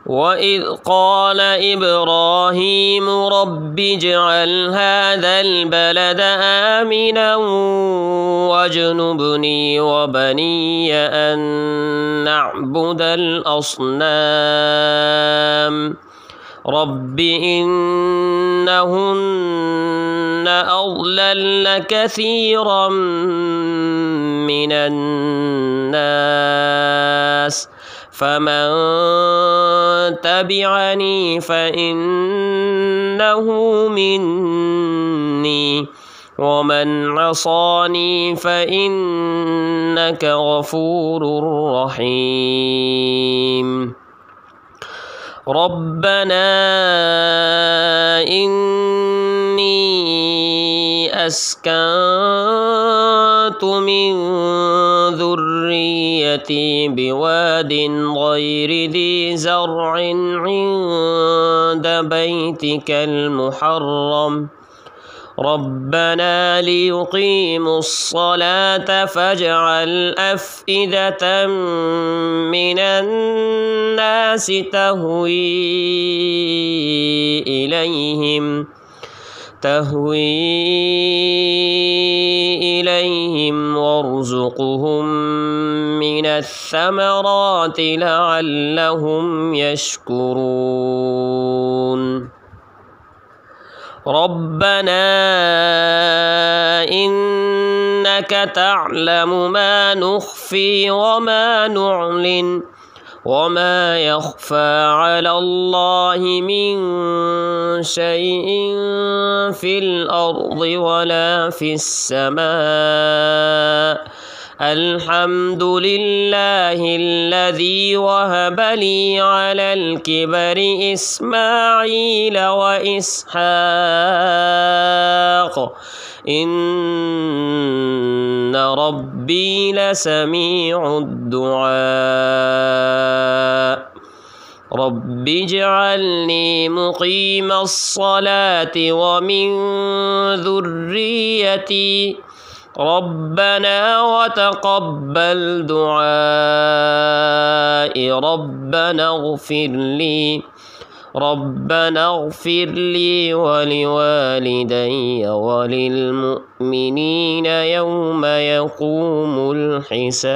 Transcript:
وإذ قال إبراهيم رب اجعل هذا البلد آمنا واجنبني وبني أن نعبد الأصنام رب إنهن أضللن كثيرا من الناس فمن تبعني فإنه مني ومن عصاني فإنك غفور رحيم ربنا إني أسكنت من ذريتي بواد غير ذي زرع عند بيتك المحرم ربنا ليقيموا الصلاة فاجعل أفئدة من الناس تهوي إليهم وارزقهم من الثمرات لعلهم يشكرون ربنا إنك تعلم ما نخفي وما نعلن وما يخفى على الله من شيء في الأرض ولا في السماء الحمد لله الذي وهب لي على الكبر إسماعيل وإسحاق إن ربي لسميع الدعاء رب اجعلني مقيم الصلاة ومن ذريتي ربنا وتقبل دعائي ربنا اغفر لي ولوالدي وللمؤمنين يوم يقوم الحساب.